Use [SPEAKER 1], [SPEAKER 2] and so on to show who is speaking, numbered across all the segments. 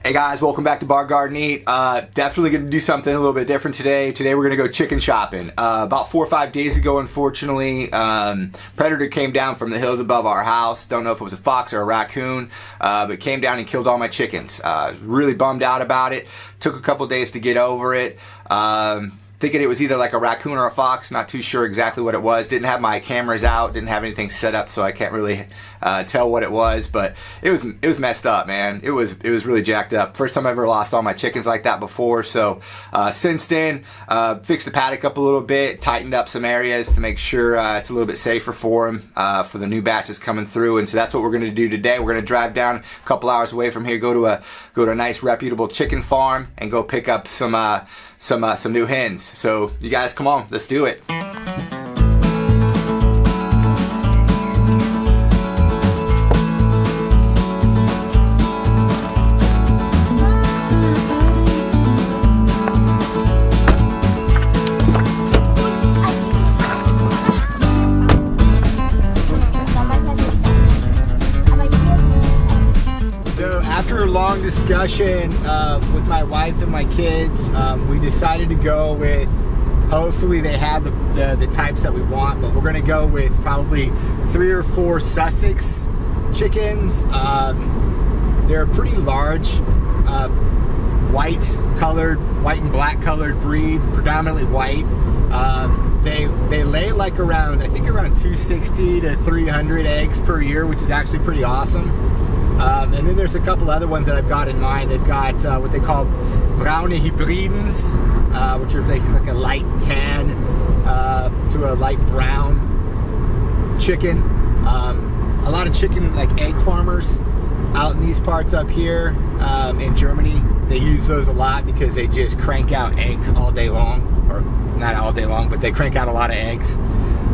[SPEAKER 1] Hey guys, welcome back to Bar Garden Eat. Definitely going to do something a little bit different today. Today we're going to go chicken shopping. About 4 or 5 days ago, unfortunately, predator came down from the hills above our house. Don't know if it was a fox or a raccoon, but came down and killed all my chickens. Really bummed out about it. Took a couple days to get over it. Thinking it was either like a raccoon or a fox, not too sure exactly what it was. Didn't have my cameras out, didn't have anything set up, so I can't really tell what it was. But it was messed up, man. It was really jacked up. First time I ever lost all my chickens like that before. So since then, fixed the paddock up a little bit, tightened up some areas to make sure it's a little bit safer for them for the new batches coming through. And so that's what we're going to do today. We're going to drive down a couple hours away from here, go to a nice reputable chicken farm, and go pick up some new hens. So you guys, come on, let's do it. After a long discussion with my wife and my kids, we decided to go with, hopefully they have the types that we want, but we're going to go with probably 3 or 4 Sussex chickens. They're a pretty large, white and black colored breed, predominantly white. They lay like around 260 to 300 eggs per year, which is actually pretty awesome. And then there's a couple other ones that I've got in mind. They've got what they call braune hybridens, which are basically like a light tan to a light brown chicken. A lot of chicken like egg farmers out in these parts up here in Germany, they use those a lot because they just crank out eggs all day long, or not all day long, but they crank out a lot of eggs.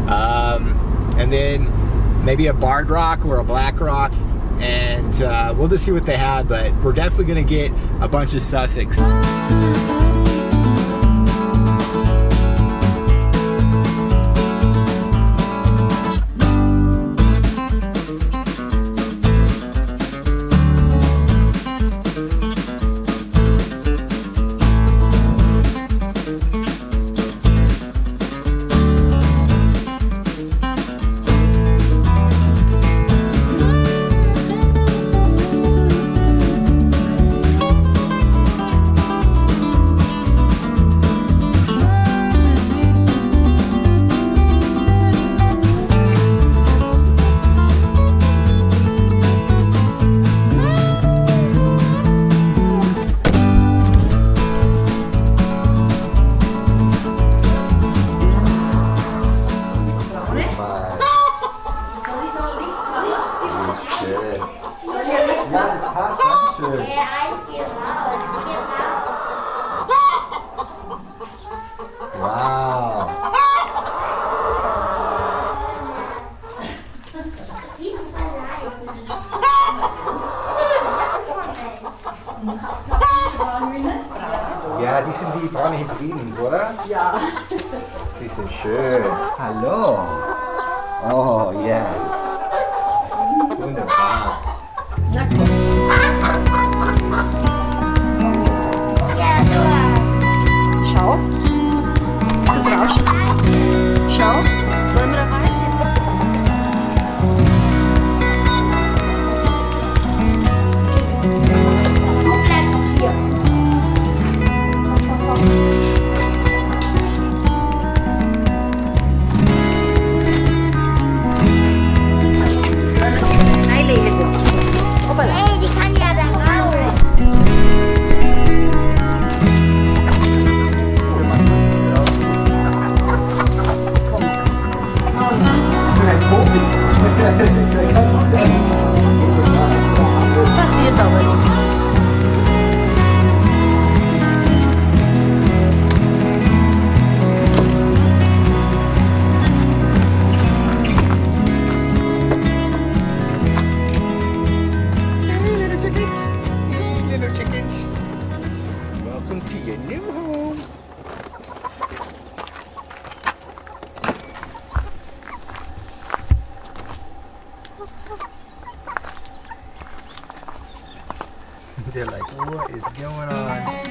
[SPEAKER 1] And then maybe a barred rock or a black rock. And we'll just see what they have, but we're definitely going to get a bunch of Sussex. Wow. Ja, die sind die braune Hybriden, oder? Ja. Die sind schön. Hallo. Oh, yeah. Wunderbar.
[SPEAKER 2] Schau. Sie brauchen. Schau. Sollen wir da rein? Einlegen. Hoppala.
[SPEAKER 1] Like, what is going on?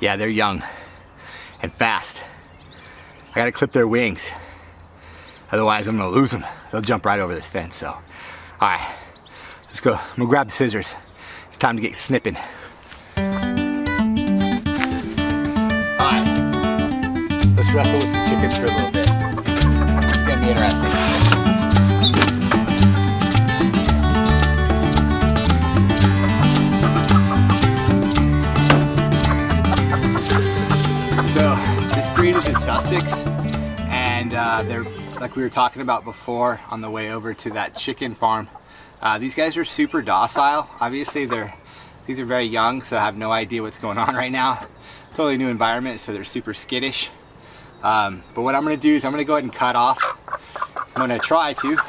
[SPEAKER 1] Yeah, they're young and fast. I gotta clip their wings. Otherwise I'm gonna lose them. They'll jump right over this fence, so. All right, let's go. I'm gonna grab the scissors. It's time to get snipping. All right, let's wrestle with some chickens for a little bit. It's gonna be interesting. So this breed is in Sussex, and they're, like we were talking about before on the way over to that chicken farm. These guys are super docile. Obviously these are very young, so I have no idea what's going on right now. Totally new environment, so they're super skittish. But what I'm gonna do is I'm gonna go ahead and cut off. I'm gonna try to.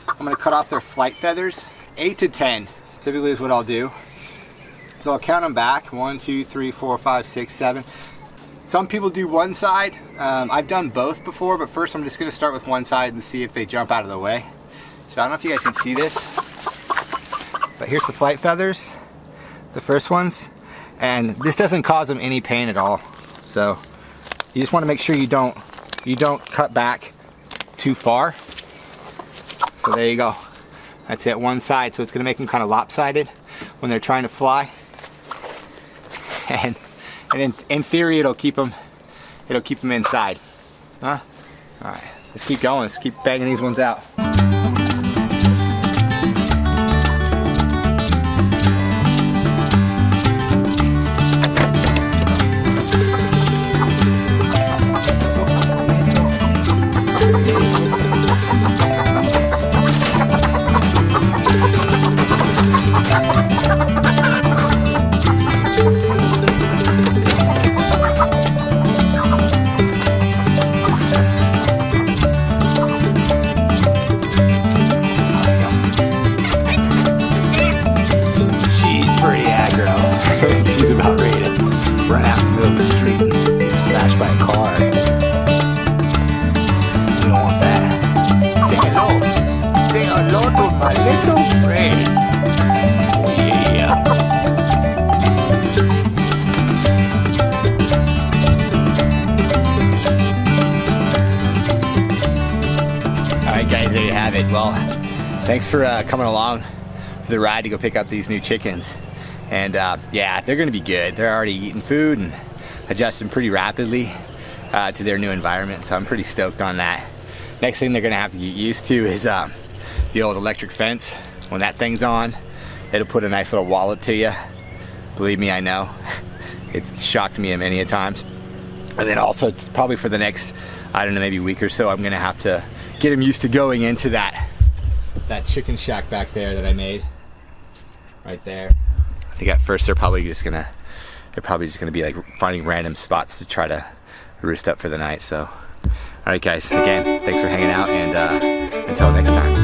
[SPEAKER 1] I'm gonna cut off their flight feathers. 8 to 10 typically is what I'll do. So I'll count them back. 1, 2, 3, 4, 5, 6, 7. Some people do one side. I've done both before, but first I'm just gonna start with one side and see if they jump out of the way. So I don't know if you guys can see this, but here's the flight feathers, the first ones, and this doesn't cause them any pain at all. So you just wanna make sure you don't cut back too far. So there you go. That's it, one side. So it's gonna make them kind of lopsided when they're trying to fly. And in theory, it'll keep them inside. Huh? All right, let's keep going. Let's keep banging these ones out. She's about ready to run out in the middle of the street and get smashed by a car. We don't want that. Say hello. Say hello to my little friend. Yeah. Alright guys, there you have it. Well, thanks for coming along for the ride to go pick up these new chickens. And yeah, they're gonna be good. They're already eating food and adjusting pretty rapidly to their new environment, so I'm pretty stoked on that. Next thing they're gonna have to get used to is the old electric fence. When that thing's on, it'll put a nice little wallop to you. Believe me, I know. It's shocked me many a times. And then also, it's probably for the next, I don't know, maybe week or so, I'm gonna have to get them used to going into that chicken shack back there that I made, right there. I think at first they're probably just gonna be like finding random spots to try to roost up for the night. So, all right guys, again, thanks for hanging out, and until next time.